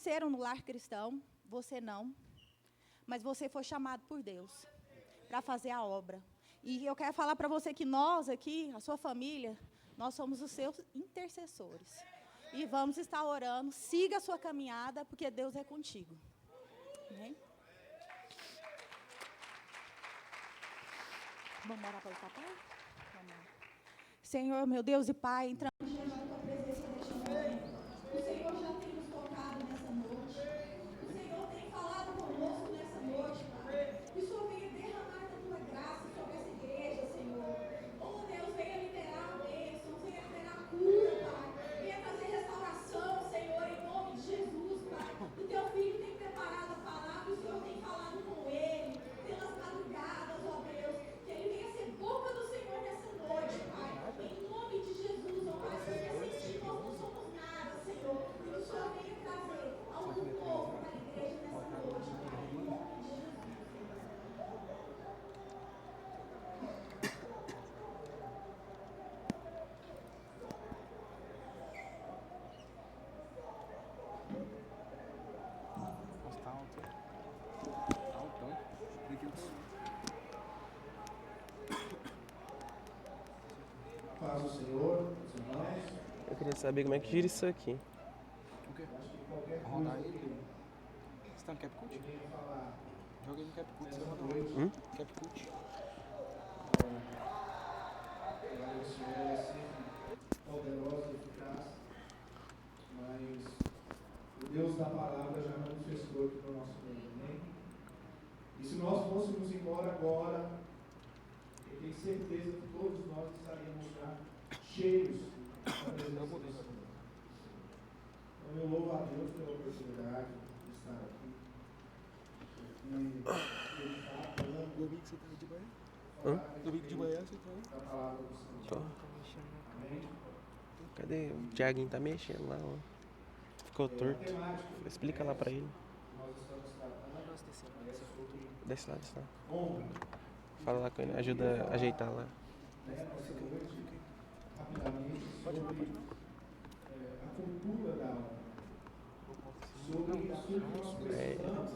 nasceram no lar cristão, você não, mas você foi chamado por Deus para fazer a obra. E eu quero falar para você que nós aqui, a sua família, nós somos os seus intercessores. E vamos estar orando, siga a sua caminhada, porque Deus é contigo. Amém? Vamos orar para o papai? Vamos lá. Senhor, meu Deus e Pai, entramos diante da tua presença neste momento. O Senhor já tem nos tocado nessa noite. O Senhor tem falado conosco nessa noite, Pai. Que o Senhor venha derramar da tua graça sobre essa igreja, Senhor. Oh, Deus, venha liberar a bênção, venha liberar cura, Pai. Venha trazer restauração, Senhor, em nome de Jesus, Pai. O teu filho tem preparado a palavra, o Senhor tem falado com ele, pelas madrugadas, ó Deus. Que ele venha ser boca do Senhor nessa noite, Pai. Em nome de Jesus, ó Pai. Porque sem ti nós não somos nada, Senhor. E que o Senhor venha trazer algo novo para a igreja nessa noite, Pai. Em nome de Jesus. Paz do Senhor, os irmãos. Eu queria saber como é que gira isso aqui. O quê? Acho que qualquer Rodar coisa ele. que Você tá no CapCut? eu venha falar Joga ele no CapCut, você nessa roda noite, ele. CapCut. a palavra do Senhor é sempre poderosa e eficaz, mas o Deus da palavra já manifestou aqui no nosso meio, amém? E se nós fôssemos embora agora, eu tenho certeza que todos nós estaríamos já cheios da presença do Senhor. Então eu louvo a Deus pela oportunidade de estar aqui. E ele está falando Domingo você tá aí de manhã? Hã? Domingo de manhã você tá aí? da palavra do Senhor. Tô. Amém? Cadê? O Thiaguinho tá mexendo lá, ó. Ficou torto. Explica lá pra ele. Nós estamos tratando é sobre Desce lá, desce lá. honra. Fala lá com ele, ajuda a ajeitar lá. Nessa noite, rapidamente, sobre a cultura da honra. Sobre aquilo que nós precisamos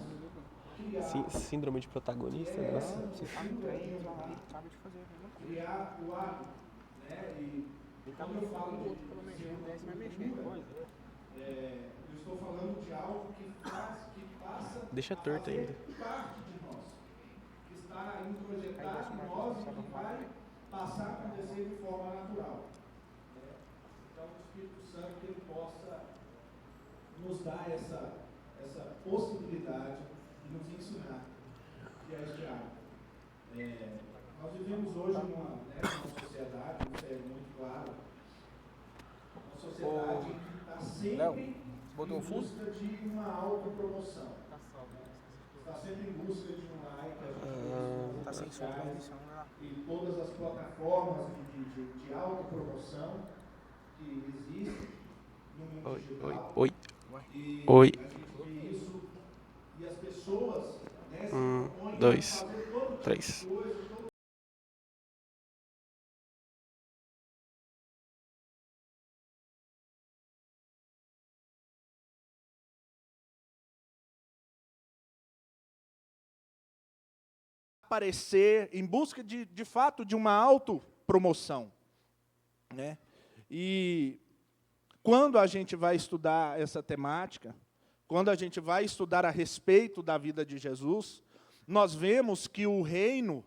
criar. Síndrome de protagonista, nossa. Você tá no treino, ele acaba de fazer a mesma coisa. Criar o hábito, né? E Ele tá quando eu falo no de outro, pelo menos, ele desce e vai mexer. cultura, eu estou falando de algo que passa Deixa a torto fazer ainda. parte de nós, que está introjetado em nós e que vai passar a acontecer de forma natural. Né? Então, o Espírito Santo que ele possa nos dar essa possibilidade de nos ensinar que é este hábito. Nós vivemos hoje numa sociedade, isso é muito claro, uma sociedade que está sempre em busca de uma autopromoção. Está sempre em busca de um like, Tá sem som, transmissão, né? e todas as plataformas de autopromoção que existem no mundo digital. Oi. E Oi. a gente vê isso, e as pessoas se propõem a 2, fazer todo tipo de 3. coisa, aparecer em busca de fato de uma autopromoção, né? E quando a gente vai estudar essa temática, quando a gente vai estudar a respeito da vida de Jesus, nós vemos que o reino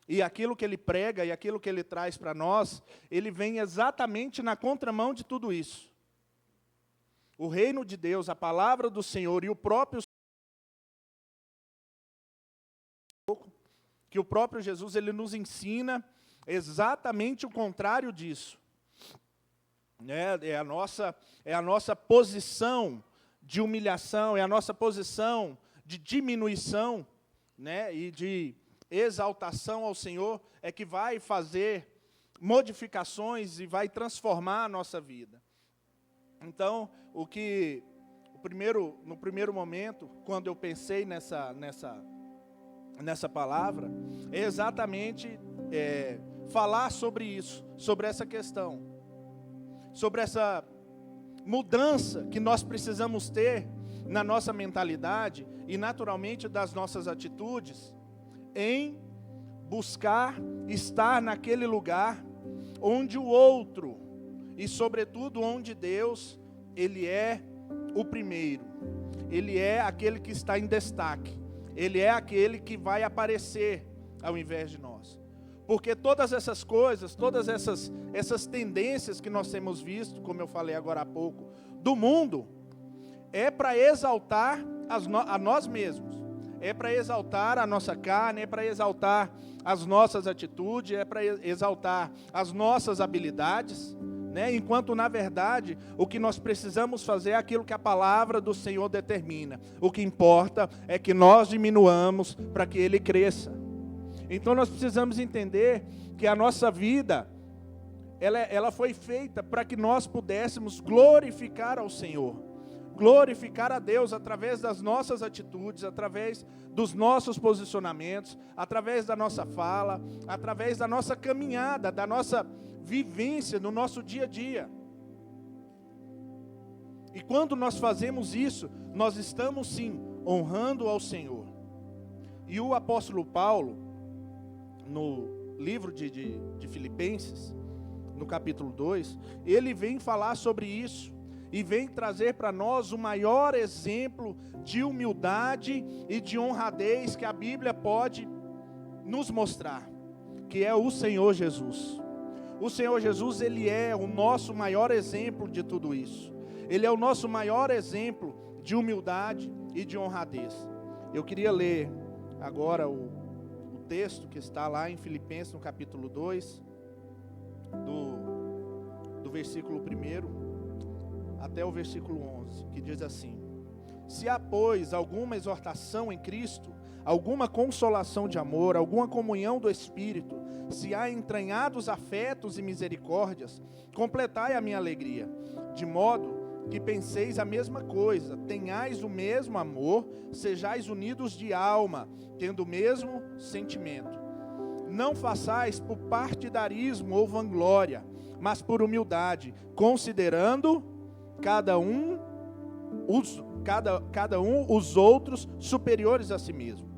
e aquilo que ele prega e aquilo que ele traz para nós, ele vem exatamente na contramão de tudo isso. O reino de Deus, a palavra do Senhor e o próprio que o próprio Jesus ele nos ensina exatamente o contrário disso. É a nossa posição de humilhação, é a nossa posição de diminuição, né, e de exaltação ao Senhor, é que vai fazer modificações e vai transformar a nossa vida. Então, no primeiro momento, quando eu pensei nessa palavra, é exatamente falar sobre isso, sobre essa questão, sobre essa mudança que nós precisamos ter na nossa mentalidade e naturalmente das nossas atitudes em buscar estar naquele lugar onde o outro, e sobretudo onde Deus, Ele é o primeiro. Ele é aquele que está em destaque. Ele é aquele que vai aparecer ao invés de nós. Porque todas essas coisas, todas essas tendências que nós temos visto, como eu falei agora há pouco, do mundo, é para exaltar a nós mesmos. É para exaltar a nossa carne, é para exaltar as nossas atitudes, é para exaltar as nossas habilidades, né? Enquanto, na verdade, o que nós precisamos fazer é aquilo que a palavra do Senhor determina. O que importa é que nós diminuamos para que Ele cresça. Então nós precisamos entender que a nossa vida, ela foi feita para que nós pudéssemos glorificar ao Senhor. Glorificar a Deus através das nossas atitudes, através dos nossos posicionamentos, através da nossa fala, através da nossa caminhada, da nossa vivência no nosso dia a dia. E quando nós fazemos isso, nós estamos sim honrando ao Senhor. E o apóstolo Paulo, no livro de Filipenses, no capítulo 2, ele vem falar sobre isso. E vem trazer para nós o maior exemplo de humildade e de honradez que a Bíblia pode nos mostrar, que é o Senhor Jesus. O Senhor Jesus, Ele é o nosso maior exemplo de tudo isso. Ele é o nosso maior exemplo de humildade e de honradez. Eu queria ler agora o texto que está lá em Filipenses, no capítulo 2, do versículo 1 até o versículo 11, que diz assim: se há, pois, alguma exortação em Cristo, alguma consolação de amor, alguma comunhão do Espírito, se há entranhados afetos e misericórdias, completai a minha alegria, de modo que penseis a mesma coisa, tenhais o mesmo amor, sejais unidos de alma, tendo o mesmo sentimento. Não façais por partidarismo ou vanglória, mas por humildade, considerando cada um os outros superiores a si mesmo.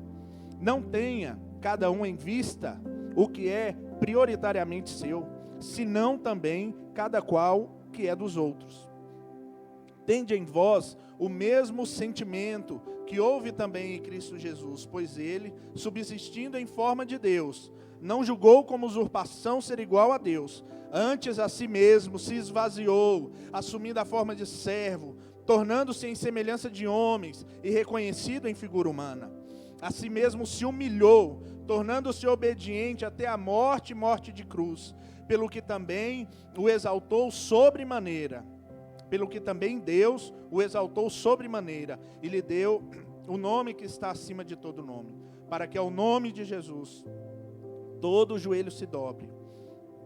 Não tenha cada um em vista o que é prioritariamente seu, senão também cada qual que é dos outros. Tende em vós o mesmo sentimento que houve também em Cristo Jesus, pois ele, subsistindo em forma de Deus, não julgou como usurpação ser igual a Deus, antes a si mesmo se esvaziou, assumindo a forma de servo, tornando-se em semelhança de homens e reconhecido em figura humana. A si mesmo se humilhou, tornando-se obediente até a morte e morte de cruz, pelo que também o exaltou sobremaneira. Pelo que também Deus o exaltou sobremaneira e lhe deu o nome que está acima de todo nome, para que ao nome de Jesus todo o joelho se dobre,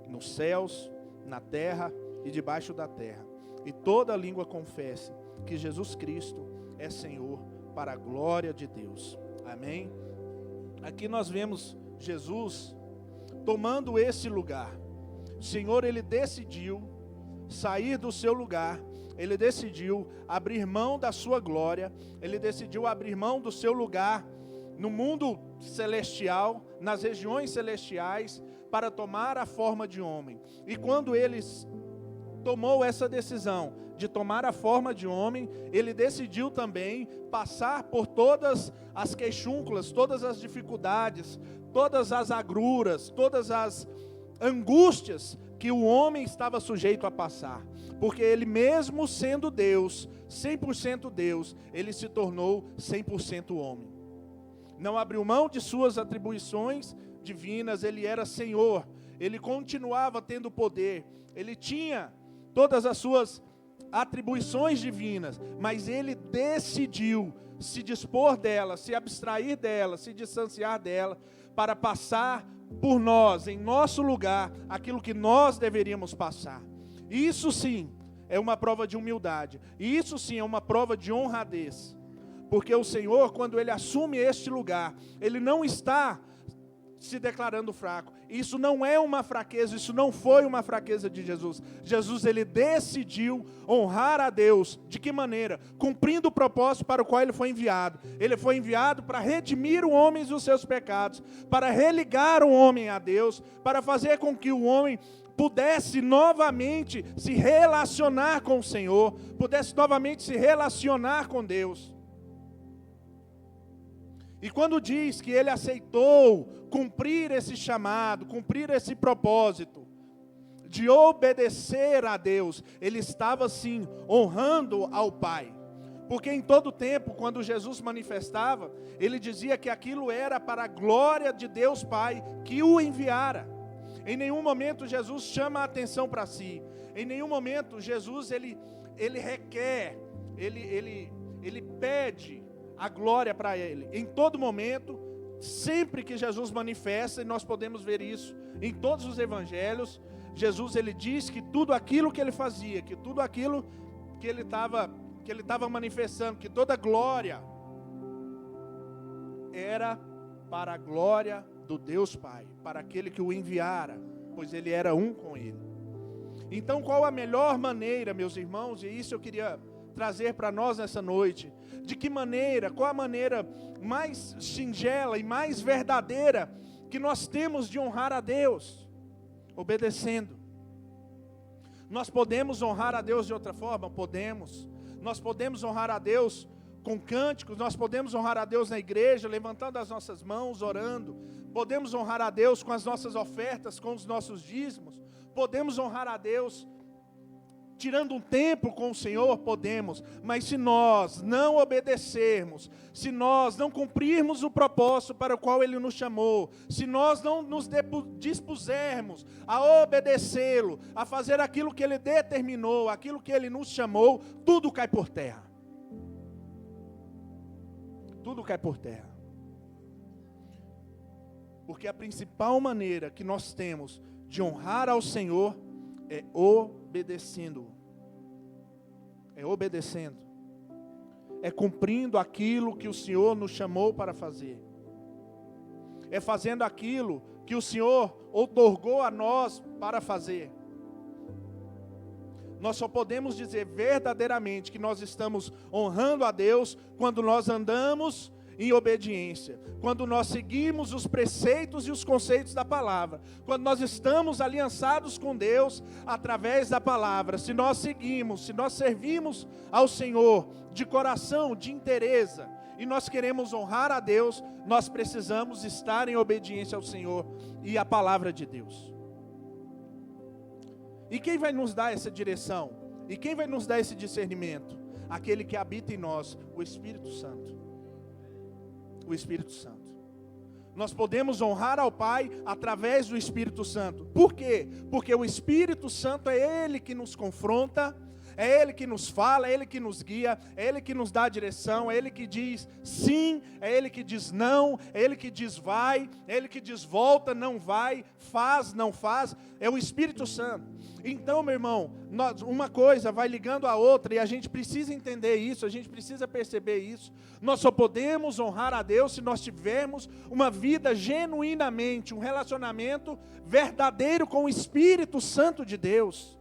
nos céus, na terra e debaixo da terra, e toda língua confesse que Jesus Cristo é Senhor, para a glória de Deus. Amém? Aqui nós vemos Jesus tomando esse lugar. O Senhor, Ele decidiu sair do seu lugar, Ele decidiu abrir mão da sua glória, Ele decidiu abrir mão do seu lugar no mundo celestial, nas regiões celestiais, para tomar a forma de homem. E quando Ele tomou essa decisão de tomar a forma de homem, Ele decidiu também passar por todas as queixúnculas, todas as dificuldades, todas as agruras, todas as angústias que o homem estava sujeito a passar, porque Ele mesmo sendo Deus, 100% Deus, Ele se tornou 100% homem. Não abriu mão de suas atribuições divinas, Ele era Senhor, Ele continuava tendo poder, Ele tinha todas as suas atribuições divinas, mas Ele decidiu se dispor dela, se abstrair dela, se distanciar dela, para passar por nós, em nosso lugar, aquilo que nós deveríamos passar. Isso sim é uma prova de humildade, e isso sim é uma prova de honradez, porque o Senhor, quando Ele assume este lugar, Ele não está se declarando fraco. Isso não é uma fraqueza, isso não foi uma fraqueza de Jesus. Jesus, ele decidiu honrar a Deus. De que maneira? Cumprindo o propósito para o qual ele foi enviado. Ele foi enviado para redimir o homem dos seus pecados, para religar o homem a Deus, para fazer com que o homem pudesse novamente se relacionar com o Senhor, pudesse novamente se relacionar com Deus. E quando diz que ele aceitou cumprir esse chamado, cumprir esse propósito de obedecer a Deus, ele estava sim honrando ao Pai. Porque em todo tempo, quando Jesus manifestava, ele dizia que aquilo era para a glória de Deus Pai que o enviara. Em nenhum momento Jesus chama a atenção para si. Em nenhum momento Jesus ele requer, ele pede a glória para ele. Em todo momento, sempre que Jesus manifesta, e nós podemos ver isso em todos os evangelhos, Jesus ele diz que tudo aquilo que ele fazia, que tudo aquilo que ele estava manifestando, que toda glória era para a glória do Deus Pai, para aquele que o enviara, pois ele era um com ele. Então, qual a melhor maneira, meus irmãos, e isso eu queria trazer para nós nessa noite, de que maneira, qual a maneira mais singela e mais verdadeira que nós temos de honrar a Deus? Obedecendo. Nós podemos honrar a Deus de outra forma? Podemos. Nós podemos honrar a Deus com cânticos, nós podemos honrar a Deus na igreja, levantando as nossas mãos, orando. Podemos honrar a Deus com as nossas ofertas, com os nossos dízimos. Podemos honrar a Deus tirando um tempo com o Senhor, podemos, mas se nós não obedecermos, se nós não cumprirmos o propósito para o qual Ele nos chamou, se nós não nos dispusermos a obedecê-lo, a fazer aquilo que Ele determinou, aquilo que Ele nos chamou, tudo cai por terra. Tudo cai por terra. Porque a principal maneira que nós temos de honrar ao Senhor é obedecendo. É obedecendo. É cumprindo aquilo que o Senhor nos chamou para fazer. É fazendo aquilo que o Senhor outorgou a nós para fazer. Nós só podemos dizer verdadeiramente que nós estamos honrando a Deus quando nós andamos em obediência, quando nós seguimos os preceitos e os conceitos da palavra, quando nós estamos aliançados com Deus através da palavra, se nós seguimos, se nós servimos ao Senhor de coração, de inteireza, e nós queremos honrar a Deus, nós precisamos estar em obediência ao Senhor e à palavra de Deus. E quem vai nos dar essa direção? E quem vai nos dar esse discernimento? Aquele que habita em nós, o Espírito Santo. O Espírito Santo. Nós podemos honrar ao Pai através do Espírito Santo. Por quê? Porque o Espírito Santo é Ele que nos confronta, é Ele que nos fala, é Ele que nos guia, é Ele que nos dá a direção, é Ele que diz sim, é Ele que diz não, é Ele que diz vai, é Ele que diz volta, não vai, faz, não faz, é o Espírito Santo. Então, meu irmão, uma coisa vai ligando a outra e a gente precisa entender isso, a gente precisa perceber isso. Nós só podemos honrar a Deus se nós tivermos uma vida genuinamente, um relacionamento verdadeiro com o Espírito Santo de Deus.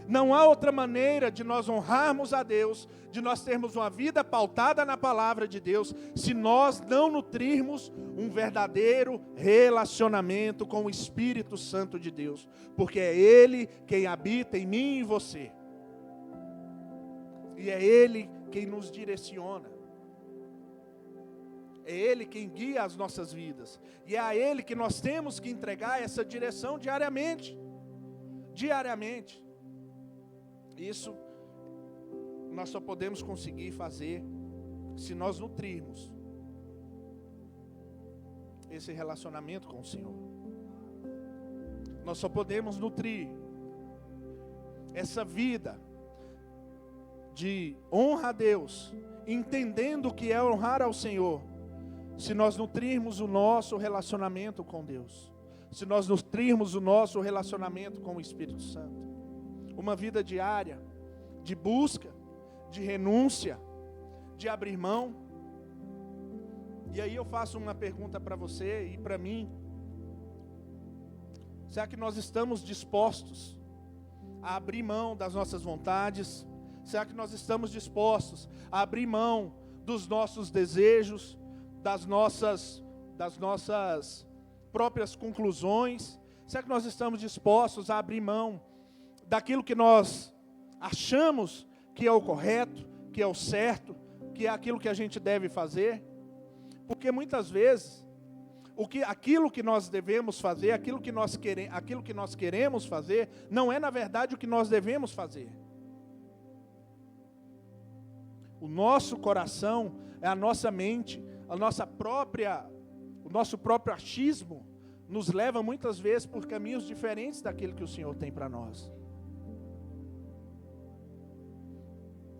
Não há outra maneira de nós honrarmos a Deus, de nós termos uma vida pautada na palavra de Deus, se nós não nutrirmos um verdadeiro relacionamento com o Espírito Santo de Deus, porque é Ele quem habita em mim e em você, e é Ele quem nos direciona, é Ele quem guia as nossas vidas, e é a Ele que nós temos que entregar essa direção diariamente. Isso nós só podemos conseguir fazer se nós nutrirmos esse relacionamento com o Senhor. Nós só podemos nutrir essa vida de honra a Deus, entendendo o que é honrar ao Senhor, se nós nutrirmos o nosso relacionamento com Deus, se nós nutrirmos o nosso relacionamento com o Espírito Santo. Uma vida diária, de busca, de renúncia, de abrir mão. E aí eu faço uma pergunta para você e para mim. Será que nós estamos dispostos a abrir mão das nossas vontades? Será que nós estamos dispostos a abrir mão dos nossos desejos, das nossas próprias conclusões? Será que nós estamos dispostos a abrir mão daquilo que nós achamos que é o correto, que é o certo, que é aquilo que a gente deve fazer? Porque muitas vezes, aquilo que nós devemos fazer, aquilo que nós queremos fazer, não é na verdade o que nós devemos fazer. O nosso coração, a nossa mente, o nosso próprio achismo, nos leva muitas vezes por caminhos diferentes daquilo que o Senhor tem para nós.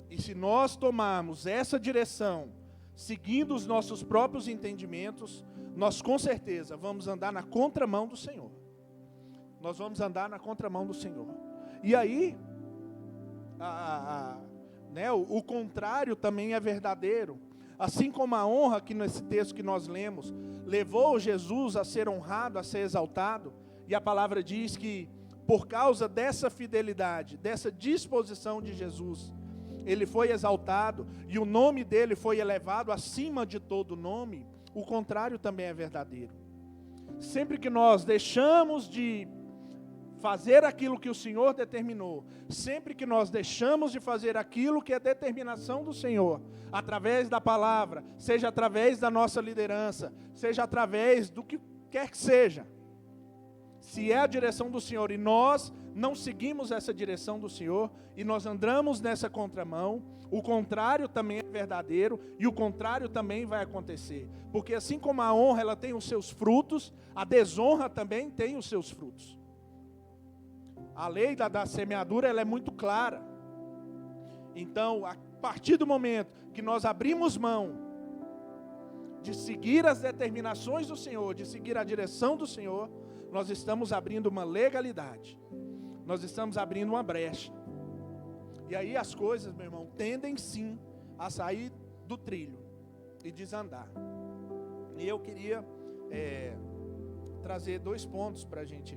E se nós tomarmos essa direção, seguindo os nossos próprios entendimentos, nós com certeza vamos andar na contramão do Senhor. Nós vamos andar na contramão do Senhor. E aí, o contrário também é verdadeiro. Assim como a honra, que nesse texto que nós lemos, levou Jesus a ser honrado, a ser exaltado, e a palavra diz que por causa dessa fidelidade, dessa disposição de Jesus, ele foi exaltado e o nome dele foi elevado acima de todo nome. O contrário também é verdadeiro. Sempre que nós deixamos de fazer aquilo que o Senhor determinou, sempre que nós deixamos de fazer aquilo que é determinação do Senhor, através da palavra, seja através da nossa liderança, seja através do que quer que seja, se é a direção do Senhor e nós não seguimos essa direção do Senhor e nós andamos nessa contramão, o contrário também é verdadeiro e o contrário também vai acontecer. Porque assim como a honra ela tem os seus frutos, a desonra também tem os seus frutos. A lei da semeadura ela é muito clara. Então, a partir do momento que nós abrimos mão de seguir as determinações do Senhor, de seguir a direção do Senhor, nós estamos abrindo uma legalidade. Nós estamos abrindo uma brecha. E aí as coisas, meu irmão, tendem sim a sair do trilho e desandar. E eu queria trazer 2 pontos para a gente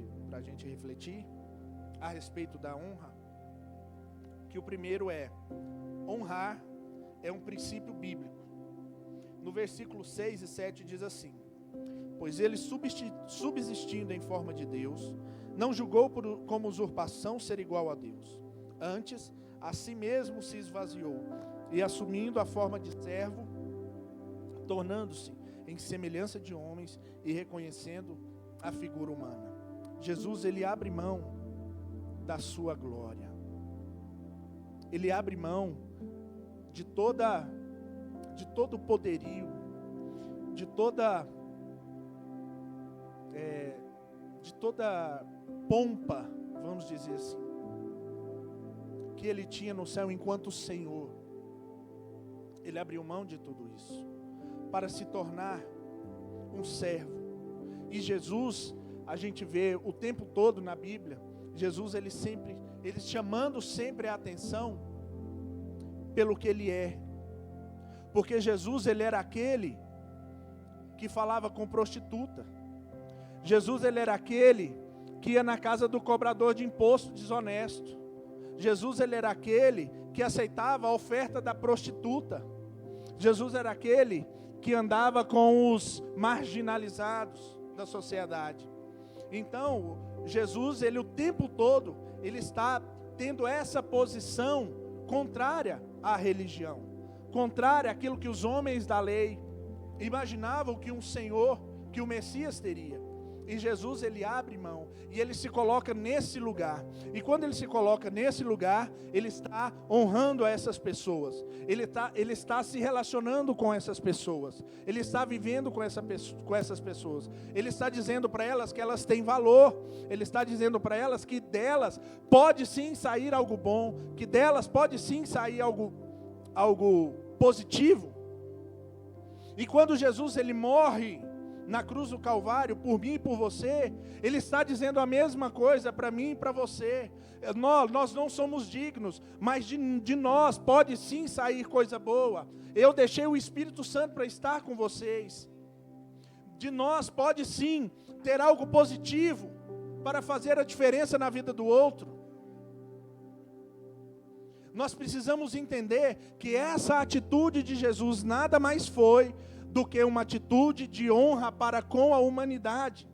refletir a respeito da honra. Que o primeiro é: honrar é um princípio bíblico. No versículo 6 e 7 diz assim: pois ele, subsistindo em forma de Deus, não julgou como usurpação ser igual a Deus. Antes, a si mesmo se esvaziou, e assumindo a forma de servo, tornando-se em semelhança de homens e reconhecendo a figura humana. Jesus, ele abre mão da sua glória. Ele abre mão de todo o poderio, de toda pompa, vamos dizer assim, que ele tinha no céu enquanto Senhor. Ele abriu mão de tudo isso para se tornar um servo. E Jesus, a gente vê o tempo todo na Bíblia, Jesus ele chamando sempre a atenção pelo que ele é. Porque Jesus ele era aquele que falava com prostituta. Jesus ele era aquele que ia na casa do cobrador de imposto desonesto. Jesus ele era aquele que aceitava a oferta da prostituta. Jesus era aquele que andava com os marginalizados da sociedade. Então, Jesus, ele o tempo todo, ele está tendo essa posição contrária à religião, contrária àquilo que os homens da lei imaginavam que um Senhor, que o Messias teria. E Jesus, ele abre mão, e ele se coloca nesse lugar. E quando ele se coloca nesse lugar, ele está honrando a essas pessoas. Ele está se relacionando com essas pessoas. Ele está vivendo com essas pessoas. Ele está dizendo para elas que elas têm valor. Ele está dizendo para elas que delas pode sim sair algo bom, que delas pode sim sair algo positivo. E quando Jesus, ele morre na cruz do Calvário, por mim e por você, Ele está dizendo a mesma coisa para mim e para você. Nós não somos dignos, mas de nós pode sim sair coisa boa. Eu deixei o Espírito Santo para estar com vocês. De nós pode sim ter algo positivo para fazer a diferença na vida do outro. Nós precisamos entender que essa atitude de Jesus nada mais foi do que uma atitude de honra para com a humanidade.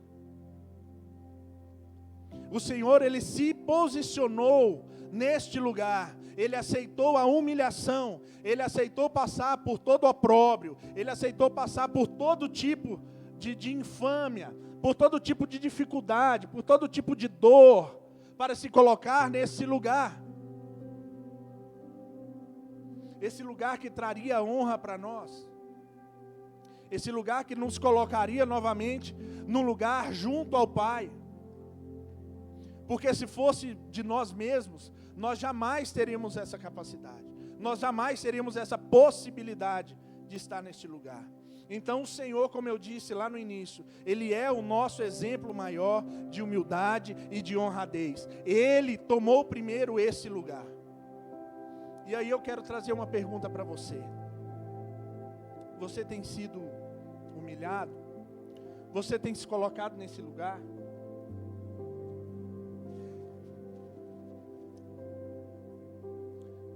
O Senhor, Ele se posicionou neste lugar, Ele aceitou a humilhação, Ele aceitou passar por todo o opróbrio, Ele aceitou passar por todo tipo de infâmia, por todo tipo de dificuldade, por todo tipo de dor, para se colocar nesse lugar. Esse lugar que traria honra para nós. Esse lugar que nos colocaria novamente num lugar junto ao Pai. Porque se fosse de nós mesmos, nós jamais teríamos essa capacidade. Nós jamais teríamos essa possibilidade de estar neste lugar. Então o Senhor, como eu disse lá no início, Ele é o nosso exemplo maior de humildade e de honradez. Ele tomou primeiro esse lugar. E aí eu quero trazer uma pergunta para você. Você tem sido humilhado? Você tem se colocado nesse lugar?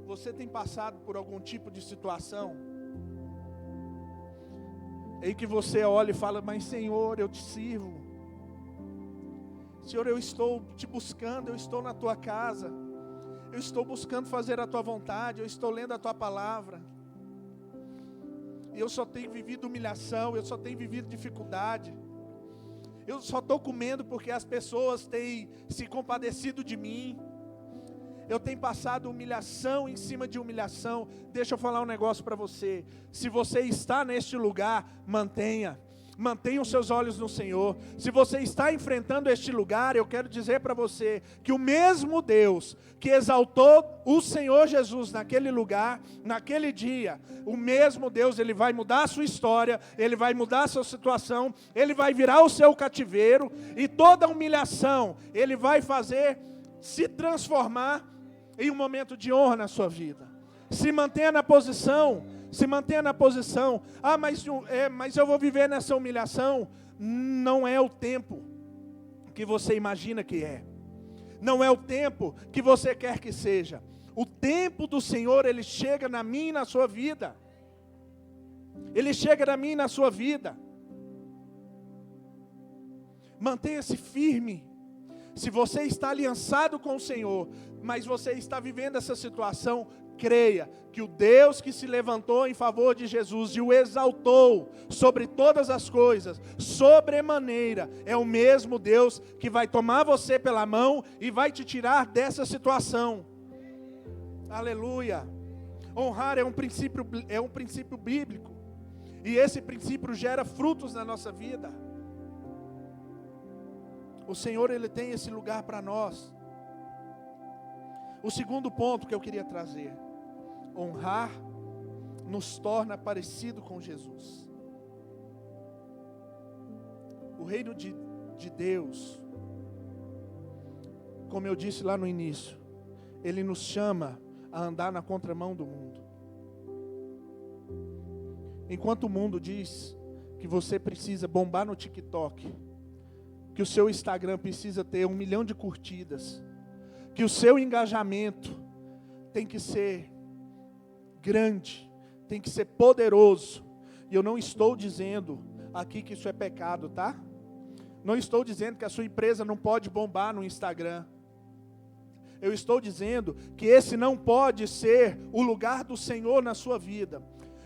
Você tem passado por algum tipo de situação em que você olha e fala: mas Senhor, eu te sirvo. Senhor, eu estou te buscando, eu estou na tua casa, eu estou buscando fazer a tua vontade, eu estou lendo a tua palavra. Eu só tenho vivido humilhação, eu só tenho vivido dificuldade. Eu só estou comendo porque as pessoas têm se compadecido de mim. Eu tenho passado humilhação em cima de humilhação. Deixa eu falar um negócio para você. Se você está neste lugar, mantenha os seus olhos no Senhor. Se você está enfrentando este lugar, eu quero dizer para você que o mesmo Deus que exaltou o Senhor Jesus naquele lugar, naquele dia, o mesmo Deus, Ele vai mudar a sua história, Ele vai mudar a sua situação, Ele vai virar o seu cativeiro, e toda humilhação Ele vai fazer se transformar em um momento de honra na sua vida. Se mantenha na posição. Se mantenha na posição. Ah, mas eu vou viver nessa humilhação. Não é o tempo que você imagina que é. Não é o tempo que você quer que seja. O tempo do Senhor, Ele chega na minha e na sua vida. Ele chega na minha e na sua vida. Mantenha-se firme. Se você está aliançado com o Senhor, mas você está vivendo essa situação, creia que o Deus que se levantou em favor de Jesus e o exaltou sobre todas as coisas, sobremaneira, é o mesmo Deus que vai tomar você pela mão e vai te tirar dessa situação. Aleluia. Honrar é um princípio bíblico, e esse princípio gera frutos na nossa vida. O Senhor, Ele tem esse lugar para nós. O segundo ponto que eu queria trazer: honrar nos torna parecido com Jesus. O reino de Deus, como eu disse lá no início, Ele nos chama a andar na contramão do mundo. Enquanto o mundo diz que você precisa bombar no TikTok, que o seu Instagram precisa ter 1 milhão de curtidas, que o seu engajamento tem que ser grande, tem que ser poderoso. E eu não estou dizendo aqui que isso é pecado, tá? Não estou dizendo que a sua empresa não pode bombar no Instagram. Eu estou dizendo que esse não pode ser o lugar do Senhor na sua vida.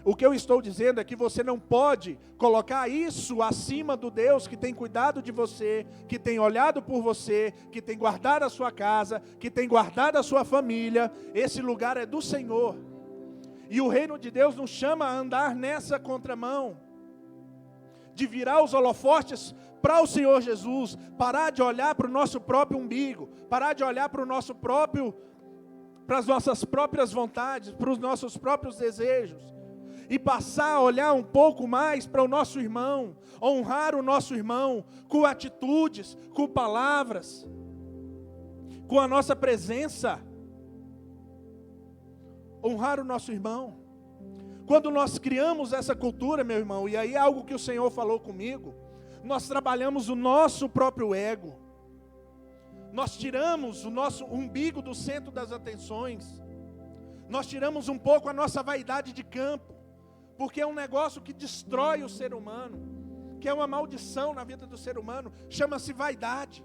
O que eu estou dizendo é que você não pode colocar isso acima do Deus que tem cuidado de você, que tem olhado por você, que tem guardado a sua casa, que tem guardado a sua família. Esse lugar é do Senhor. E o reino de Deus nos chama a andar nessa contramão, de virar os holofotes para o Senhor Jesus, parar de olhar para o nosso próprio umbigo, parar de olhar para as nossas próprias vontades, para os nossos próprios desejos, e passar a olhar um pouco mais para o nosso irmão, honrar o nosso irmão com atitudes, com palavras, com a nossa presença. Honrar o nosso irmão. Quando nós criamos essa cultura, meu irmão, e aí é algo que o Senhor falou comigo, nós trabalhamos o nosso próprio ego. Nós tiramos o nosso umbigo do centro das atenções. Nós tiramos um pouco a nossa vaidade de campo, porque é um negócio que destrói o ser humano, que é uma maldição na vida do ser humano, chama-se vaidade.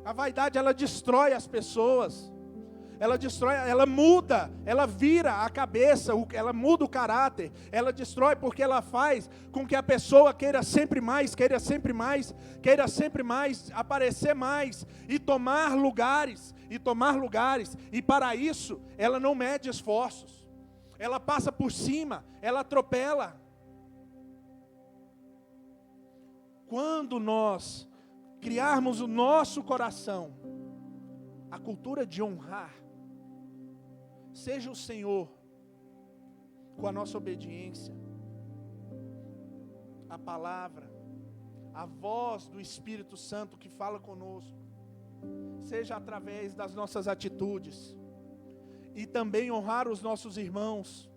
A vaidade, ela destrói as pessoas, ela destrói, ela muda, ela vira a cabeça, ela muda o caráter, ela destrói porque ela faz com que a pessoa queira sempre mais, aparecer mais, e tomar lugares, e para isso, ela não mede esforços, ela passa por cima, ela atropela. Quando nós criarmos o nosso coração, a cultura de honrar, seja o Senhor, com a nossa obediência, a palavra, a voz do Espírito Santo que fala conosco, seja através das nossas atitudes, e também honrar os nossos irmãos,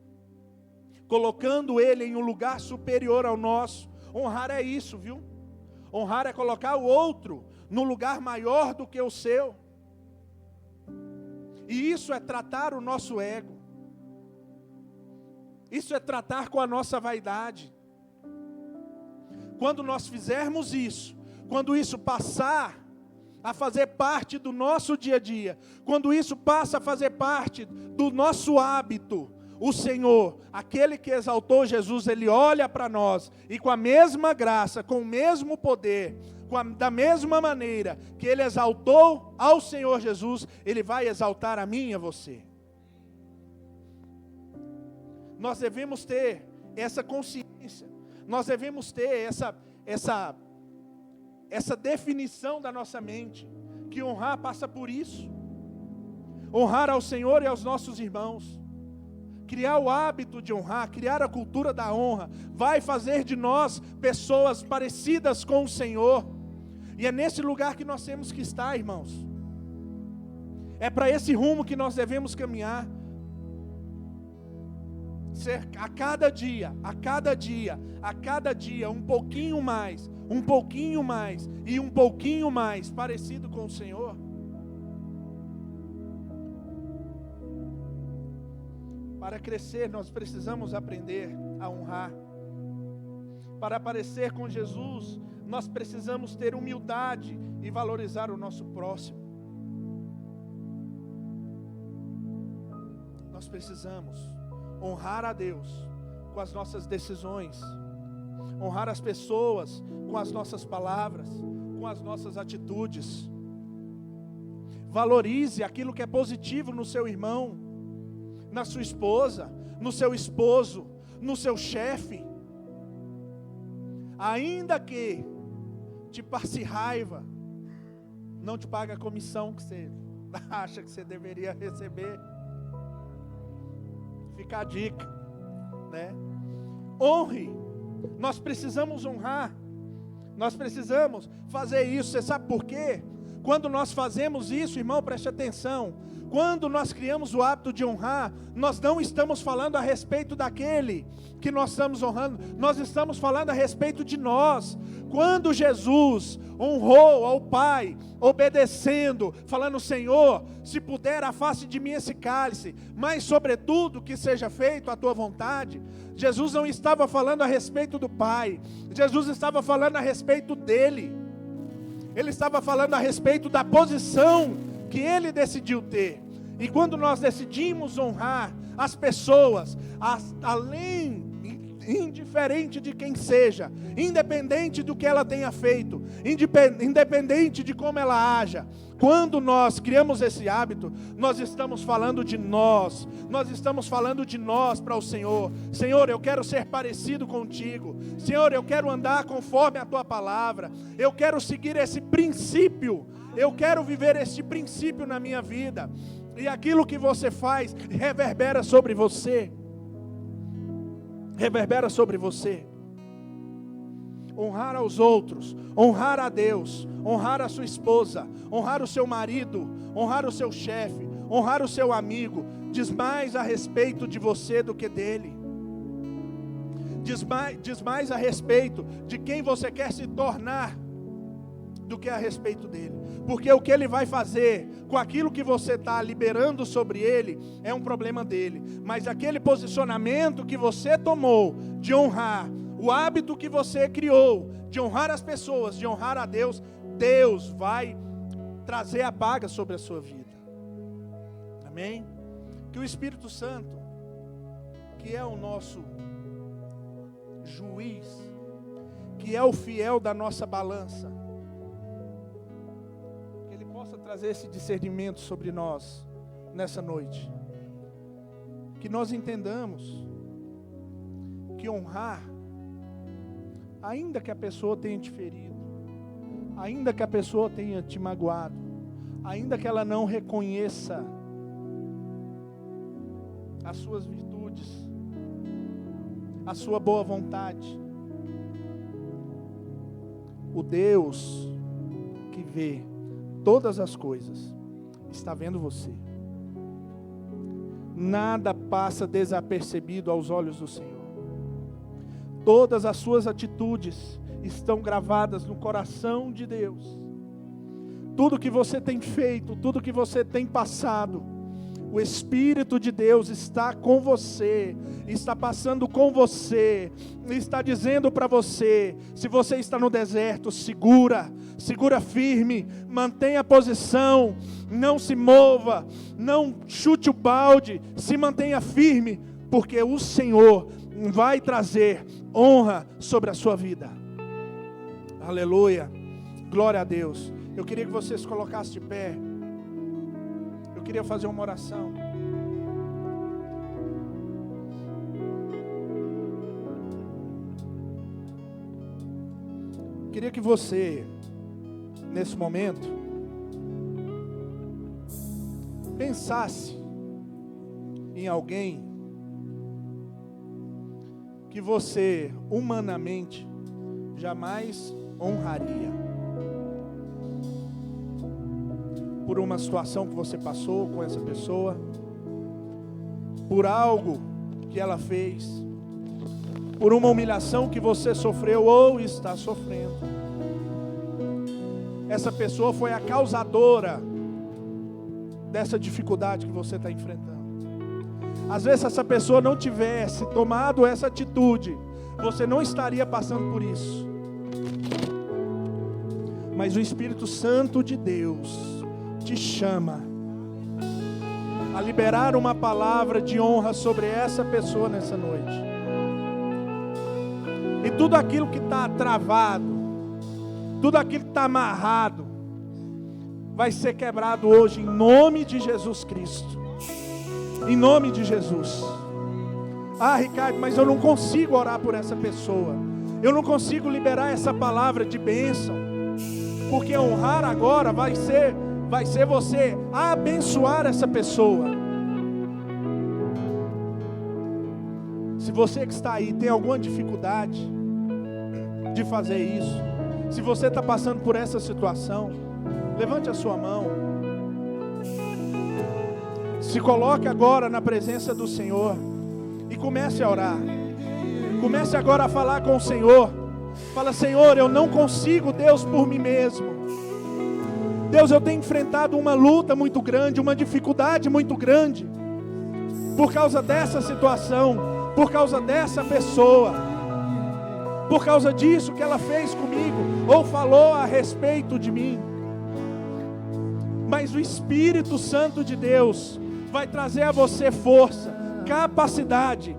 colocando ele em um lugar superior ao nosso. Honrar é isso, viu? Honrar é colocar o outro no lugar maior do que o seu. E isso é tratar o nosso ego. Isso é tratar com a nossa vaidade. Quando nós fizermos isso, quando isso passar a fazer parte do nosso dia a dia, quando isso passa a fazer parte do nosso hábito, o Senhor, aquele que exaltou Jesus, Ele olha para nós e com a mesma graça, com o mesmo poder, da mesma maneira que Ele exaltou ao Senhor Jesus, Ele vai exaltar a mim e a você. Nós devemos ter essa consciência, nós devemos ter essa definição da nossa mente, que honrar passa por isso. Honrar ao Senhor e aos nossos irmãos. Criar o hábito de honrar, criar a cultura da honra, vai fazer de nós pessoas parecidas com o Senhor. E é nesse lugar que nós temos que estar, irmãos. É para esse rumo que nós devemos caminhar. Ser a cada dia, um pouquinho mais e um pouquinho mais parecido com o Senhor. Para crescer, nós precisamos aprender a honrar. Para parecer com Jesus, nós precisamos ter humildade e valorizar o nosso próximo. Nós precisamos honrar a Deus com as nossas decisões, honrar as pessoas com as nossas palavras, com as nossas atitudes. Valorize aquilo que é positivo no seu irmão, na sua esposa, no seu esposo, no seu chefe. Ainda que te passe raiva, não te paga a comissão que você acha que você deveria receber. Fica a dica, né? Honre. Nós precisamos honrar. Nós precisamos fazer isso. Você sabe por quê? Quando nós fazemos isso, irmão, preste atenção. Quando nós criamos o hábito de honrar, nós não estamos falando a respeito daquele que nós estamos honrando, nós estamos falando a respeito de nós. Quando Jesus honrou ao Pai, obedecendo, falando: Senhor, se puder, afaste de mim esse cálice, mas sobretudo que seja feito a tua vontade. Jesus não estava falando a respeito do Pai, Jesus estava falando a respeito dele. Ele estava falando a respeito da posição que ele decidiu ter. E quando nós decidimos honrar as pessoas, além, indiferente de quem seja, independente do que ela tenha feito, independente de como ela haja, quando nós criamos esse hábito, nós estamos falando de nós para o Senhor. Senhor, eu quero ser parecido contigo. Senhor, eu quero andar conforme a tua palavra. Eu quero seguir esse princípio. Eu quero viver este princípio na minha vida. E aquilo que você faz reverbera sobre você. reverbera sobre você. Honrar aos outros, honrar a Deus, honrar a sua esposa, honrar o seu marido, honrar o seu chefe, honrar o seu amigo, diz mais a respeito de você do que dele. Diz mais a respeito de quem você quer se tornar do que a respeito dele. Porque o que ele vai fazer com aquilo que você está liberando sobre ele é um problema dele. Mas aquele posicionamento que você tomou de honrar, o hábito que você criou de honrar as pessoas, de honrar a Deus, Deus vai trazer a paga sobre a sua vida. Amém? Que o Espírito Santo, que é o nosso juiz, que é o fiel da nossa balança, que Ele possa trazer esse discernimento sobre nós nessa noite. Que nós entendamos que honrar, ainda que a pessoa tenha te ferido, ainda que a pessoa tenha te magoado, ainda que ela não reconheça as suas virtudes, a sua boa vontade, o Deus que vê todas as coisas está vendo você. Nada passa desapercebido aos olhos do Senhor. Todas as suas atitudes estão gravadas no coração de Deus. Tudo que você tem feito, tudo que você tem passado, o Espírito de Deus está com você, está passando com você, está dizendo para você, se você está no deserto, segura firme, mantenha a posição, não se mova, não chute o balde, se mantenha firme, porque o Senhor vai trazer honra sobre a sua vida. Aleluia, glória a Deus. Eu queria que você se colocasse de pé. Eu queria fazer uma oração. Eu queria que você, nesse momento, pensasse em alguém que você humanamente jamais honraria, por uma situação que você passou com essa pessoa, por algo que ela fez, por uma humilhação que você sofreu ou está sofrendo. Essa pessoa foi a causadora dessa dificuldade que você está enfrentando. Às vezes, se essa pessoa não tivesse tomado essa atitude, você não estaria passando por isso. Mas o Espírito Santo de Deus te chama a liberar uma palavra de honra sobre essa pessoa nessa noite. E tudo aquilo que está travado, tudo aquilo que está amarrado, vai ser quebrado hoje em nome de Jesus Cristo. Em nome de Jesus. Ah, Ricardo, mas eu não consigo orar por essa pessoa. Eu não consigo liberar essa palavra de bênção. Porque honrar agora vai ser você abençoar essa pessoa. Se você que está aí tem alguma dificuldade de fazer isso, se você está passando por essa situação, levante a sua mão. Se coloque agora na presença do Senhor e comece a orar. Comece agora a falar com o Senhor. Fala: Senhor, eu não consigo, Deus, por mim mesmo. Deus, eu tenho enfrentado uma luta muito grande, uma dificuldade muito grande, por causa dessa situação, por causa dessa pessoa, por causa disso que ela fez comigo, ou falou a respeito de mim. Mas o Espírito Santo de Deus vai trazer a você força, capacidade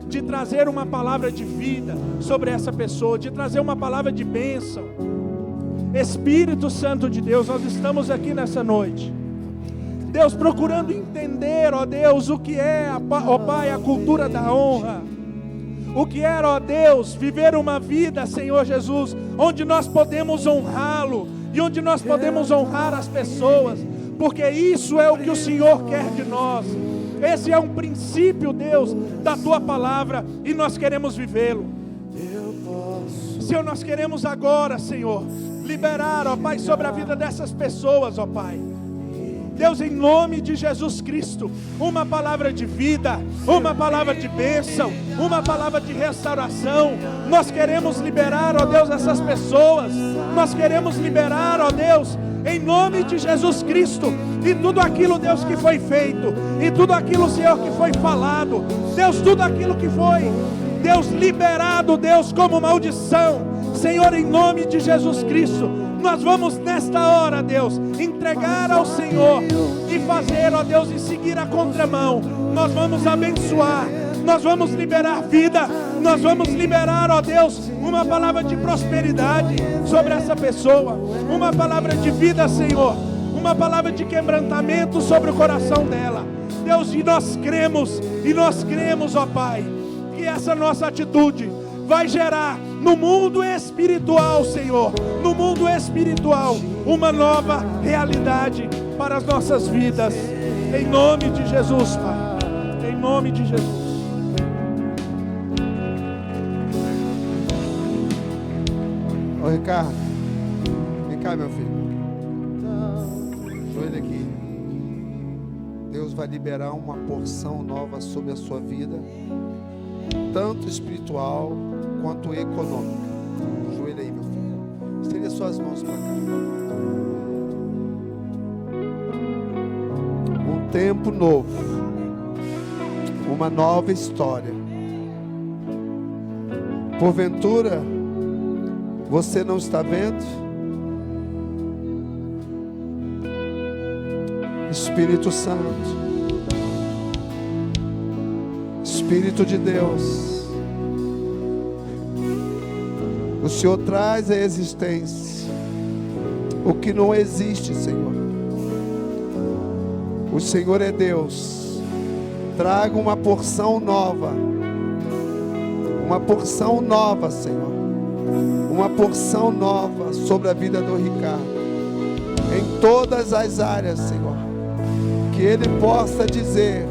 de trazer uma palavra de vida sobre essa pessoa, de trazer uma palavra de bênção. Espírito Santo de Deus, nós estamos aqui nessa noite, Deus, procurando entender, ó Deus, o que é, ó Pai, a cultura da honra, o que é, ó Deus, viver uma vida, Senhor Jesus, onde nós podemos honrá-lo, e onde nós podemos honrar as pessoas, porque isso é o que o Senhor quer de nós. Esse é um princípio, Deus, da Tua palavra, e nós queremos vivê-lo. Senhor, nós queremos agora, Senhor, liberar, ó Pai, sobre a vida dessas pessoas, ó Pai. Deus, em nome de Jesus Cristo, uma palavra de vida, uma palavra de bênção, uma palavra de restauração. Nós queremos liberar, ó Deus, essas pessoas. Nós queremos liberar, ó Deus, em nome de Jesus Cristo, e tudo aquilo, Deus, que foi feito, e tudo aquilo, Senhor, que foi falado, Deus, tudo aquilo que foi, Deus, liberado, Deus, como maldição, Senhor, em nome de Jesus Cristo, nós vamos nesta hora, Deus, entregar ao Senhor e fazer, ó Deus, e seguir a contramão. Nós vamos abençoar, nós vamos liberar vida, nós vamos liberar, ó Deus, uma palavra de prosperidade sobre essa pessoa, uma palavra de vida, Senhor, uma palavra de quebrantamento sobre o coração dela. Deus, e nós cremos, ó Pai, que essa nossa atitude vai gerar no mundo espiritual, Senhor, no mundo espiritual, uma nova realidade para as nossas vidas, em nome de Jesus, Pai, em nome de Jesus. Ô Ricardo, vem cá, meu filho, joelho aqui. Deus vai liberar uma porção nova sobre a sua vida, tanto espiritual quanto econômica. Joelho aí, meu filho. Estenda suas mãos para cá. Um tempo novo, uma nova história. Porventura, você não está vendo? Espírito Santo, Espírito de Deus, o Senhor traz à existência o que não existe, Senhor. O Senhor é Deus. Traga uma porção nova, Senhor, uma porção nova sobre a vida do Ricardo, em todas as áreas, Senhor, que ele possa dizer: